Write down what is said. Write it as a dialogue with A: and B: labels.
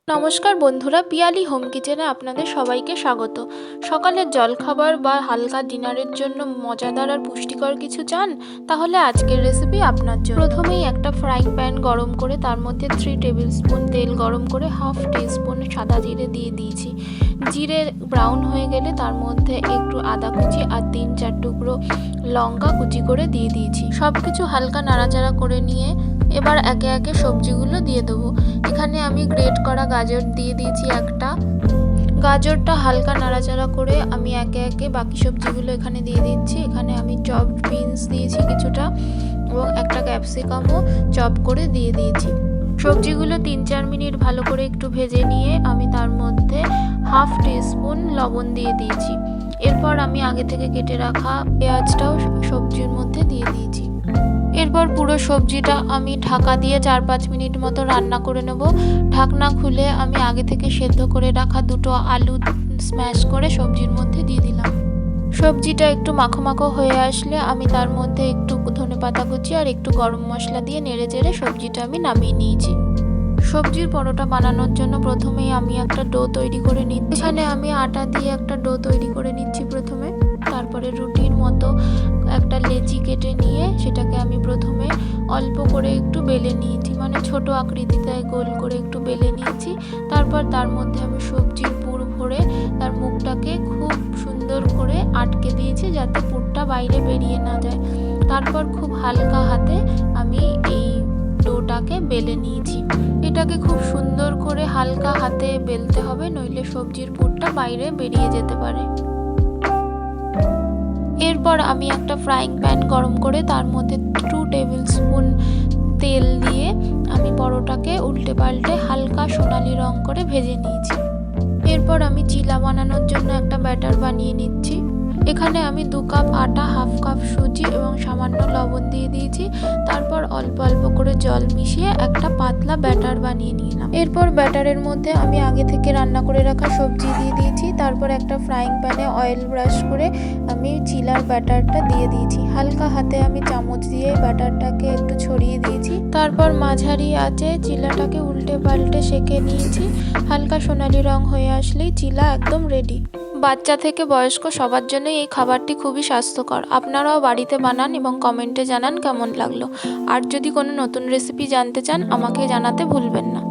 A: নমস্কার বন্ধুরা, পিয়ালি হোম কিচেনে আপনাদের সবাইকে স্বাগত। সকালের জলখাবার বা হালকা ডিনারের জন্য মজাদার আর পুষ্টিকর কিছু চান? তাহলে আজকের রেসিপি আপনার জন্য। প্রথমেই একটা ফ্রাইং প্যান গরম করে তার মধ্যে 3 টেবিল স্পুন তেল গরম করে হাফ টিস্পুন সাদা জিরে দিয়ে দিয়েছি। জিরে ব্রাউন হয়ে গেলে তার মধ্যে একটু আদা কুচি আর 3-4 টুকরো লঙ্কা কুচি করে দিয়ে দিয়েছি। সব কিছু হালকা নাড়াচাড়া করে নিয়ে এবার একে একে সবজিগুলো দিয়ে দেবো। এখানে আমি গ্রেট করা গাজর দিয়ে দিয়েছি একটা। গাজরটা হালকা নাড়াচাড়া করে আমি একে একে বাকি সবজিগুলো এখানে দিয়ে দিচ্ছি। এখানে আমি চপড বিনস দিয়েছি কিছুটা এবং একটা ক্যাপসিকামও চপ করে দিয়ে দিয়েছি। সবজিগুলো 3-4 মিনিট ভালো করে একটু ভেজে নিয়ে আমি তার মধ্যে হাফ টিস্পুন লবণ দিয়ে দিয়েছি। এরপর আমি আগে থেকে কেটে রাখা পেঁয়াজটাও সবজির মধ্যে দিয়ে দিয়েছি। এরপর পুরো সবজিটা আমি ঢাকা দিয়ে 4-5 মিনিট মতো রান্না করে নেব। ঢাকনা খুলে আমি আগে থেকে সেদ্ধ করে রাখা দুটো আলু স্ম্যাশ করে সবজির মধ্যে দিয়ে দিলাম। সবজিটা একটু মাখো মাখো হয়ে আসলে আমি তার মধ্যে একটু ধনেপাতা কুচি আর একটু গরম মশলা দিয়ে নেড়ে চেড়ে সবজিটা আমি নামিয়ে নিয়েছি। সবজির পরোটা বানানোর জন্য প্রথমেই আমি একটা ডো তৈরি করে নিচ্ছি। এখানে আমি আটা দিয়ে একটা ডো তৈরি করে নিচ্ছি প্রথমে। তারপরে রুটির মতো একটা লেচি কেটে নিয়ে সেটাকে আমি প্রথমে অল্প করে একটু বেলে নিয়েছি, মানে ছোট আকৃতিতে গোল করে একটু বেলে নিয়েছি। তারপর তার মধ্যে আমি সবজির পুর ভরে তার মুখটাকে খুব সুন্দর করে আটকে দিয়েছি যাতে পুরটা বাইরে বেরিয়ে না যায়। তারপর খুব হালকা হাতে আমি এই ডোটাকে বেলে নিয়েছি। এটাকে খুব সুন্দর করে হালকা হাতে বেলতে হবে, নইলে সবজির পুরটা বাইরে বেরিয়ে যেতে পারে। এরপর আমি একটা ফ্রাইং প্যান গরম করে তার মধ্যে 2 টেবিল স্পুন তেল দিয়ে আমি পরোটাকে উল্টে পাল্টে হালকা সোনালি রং করে ভেজে নিয়েছি। এরপর আমি চিলা বানানোর জন্য একটা ব্যাটার বানিয়ে নিচ্ছি। এখানে আমি 2 কাপ আটা, হাফ কাপ সুজি এবং সামান্য লবণ দিয়ে দিয়েছি। তারপর অল্প অল্প করে জল মিশিয়ে একটা পাতলা ব্যাটার বানিয়ে নিলাম। এরপর ব্যাটারের মধ্যে আমি আগে থেকে রান্না করে রাখা সবজি দিয়ে দিয়েছি। তারপর একটা ফ্রাইং প্যানে অয়েল ব্রাশ করে আমি চিলার ব্যাটারটা দিয়ে দিয়েছি। হালকা হাতে আমি চামচ দিয়ে ব্যাটারটাকে একটু ছড়িয়ে দিয়েছি। তারপর মাঝারি আঁচে চিলাটাকে উল্টে পাল্টে সেঁকে নিয়েছি। হালকা সোনালি রং হয়ে আসলেই চিলা একদম রেডি। বাচ্চা থেকে বয়স্ক সবার জন্যই এই খাবারটি খুবই স্বাস্থ্যকর। আপনারাও বাড়িতে বানান এবং কমেন্টে জানান কেমন লাগলো। আর যদি কোনো নতুন রেসিপি জানতে চান আমাকে জানাতে ভুলবেন না।